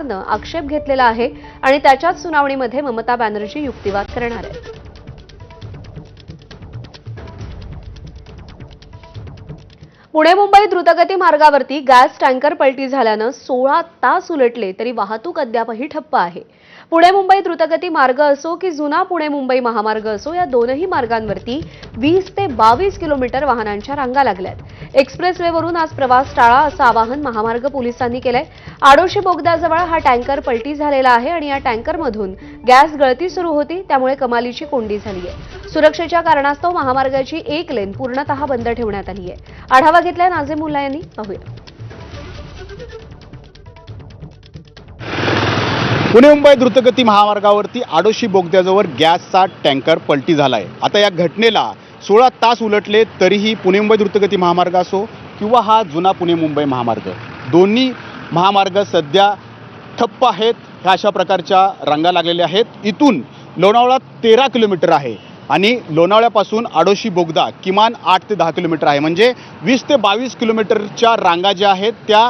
सरकारनं आक्षेप घेतलेला आहे आणि त्याच्याच सुनावणीमध्ये ममता बॅनर्जी युक्तिवाद करणार आहेत। पुणे मुंबई द्रुतगती मार्गावरती गॅस टँकर पलटी झाल्यानं 16 तास उलटले तरी वाहतूक अद्यापही ठप्प आहे। पुणे मुंबई द्रुतगती मार्ग असो की जुना पुणे मुंबई महामार्ग असो, या दोनही मार्गांवरती 20 ते 22 किलोमीटर वाहनांच्या रांगा लागल्यात। एक्सप्रेसवेवरून आज प्रवास टाळा असं आवाहन महामार्ग पोलिसांनी केलंय। आडोशी बोगद्याजवळ हा टँकर पलटी झालेला आहे आणि या टँकरमधून गॅस गळती सुरू होती, त्यामुळे कमालीची कोंडी झाली आहे। सुरक्षेच्या कारणास्तव महामार्गाची एक लेन पूर्णतः बंद ठेवण्यात आली आहे। आढावा घेतलाय नाझिमुल्ला यांनी, पाहूया। पुणे मुंबई द्रुतगती महामार्गावरती आडोशी बोगद्याजवळ गॅसचा टँकर पलटी झालाय। आता या घटनेला 16 तास उलटले तरीही पुणे मुंबई द्रुतगती महामार्ग असो किंवा हा जुना पुणे मुंबई महामार्ग, दोन्ही महामार्ग सध्या ठप्प आहेत। ह्या अशा प्रकारच्या रांगा लागलेल्या आहेत। इथून लोणावळा 13 किलोमीटर आहे आणि लोणावळ्यापासून आडोशी बोगदा किमान 8 ते 10 किलोमीटर आहे। म्हणजे 20 ते 22 किलोमीटरच्या रांगा ज्या आहेत त्या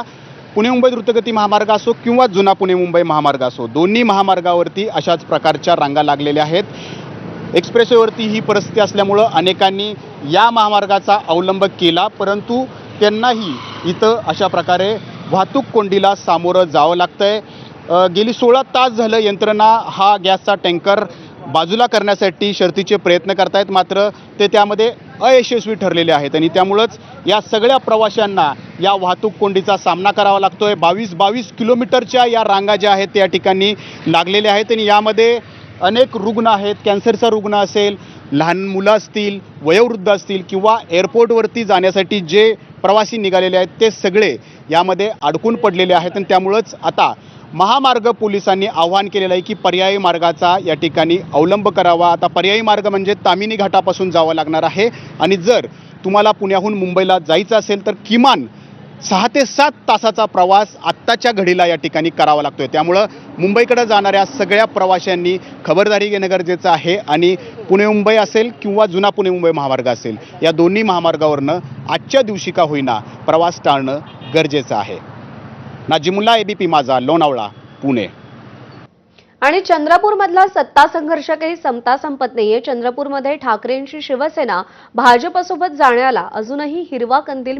पुणे मुंबई द्रुतगती महामार्ग असो किंवा जुना पुणे मुंबई महामार्ग असो, दोन्ही महामार्गावरती अशाच प्रकारच्या रांगा लागलेल्या आहेत। एक्सप्रेसवेवरती ही परिस्थिती असल्यामुळं अनेकांनी या महामार्गाचा अवलंब केला, परंतु त्यांनाही इथं अशा प्रकारे वाहतूक कोंडीला सामोरं जावं लागतंय। गेली 16 तास झालं यंत्रणा हा गॅसचा टँकर बाजूला करण्यासाठी शर्थीचे प्रयत्न करतायत, मात्र ते त्यामध्ये अयशस्वी ठरलेले आहेत आणि त्यामुळंच या सगळ्या प्रवाशांना या वाहतूक कोंडीचा सामना करावा लागतोय। 22 किलोमीटरच्या या रांगा ज्या आहेत त्या ठिकाणी लागलेल्या आहेत आणि यामध्ये अनेक रुग्ण आहेत। कॅन्सरचा रुग्ण असेल, लहान मुलं असतील, वयोवृद्ध असतील किंवा एअरपोर्टवरती जाण्यासाठी जे प्रवासी निघालेले आहेत ते सगळे यामध्ये अडकून पडलेले आहेत आणि त्यामुळंच आता महामार्ग पोलिसांनी आवाहन केलेलं आहे की पर्यायी मार्गाचा या ठिकाणी अवलंब करावा। आता पर्यायी मार्ग म्हणजे तामिनी घाटापासून जावं लागणार आहे आणि जर तुम्हाला पुण्याहून मुंबईला जायचं असेल तर किमान 6 ते 7 तासाचा प्रवास आत्ताच्या घडीला या ठिकाणी करावा लागतोय। त्यामुळं मुंबईकडे जाणाऱ्या सगळ्या प्रवाशांनी खबरदारी घेणं गरजेचं आहे आणि पुणे मुंबई असेल किंवा जुना पुणे मुंबई महामार्ग असेल, या दोन्ही महामार्गावरनं आजच्या दिवशी का होईना प्रवास टाळणं गरजेचं आहे। नाझिमुल्ला, एबीपी माझा, लोणावळा, पुणे। आणि चंद्रपूरमधला सत्ता संघर्ष काही संपत नाहीये। चंद्रपूरमध्ये ठाकरेंची शिवसेना भाजपसोबत जाण्याला अजूनही हिरवा कंदील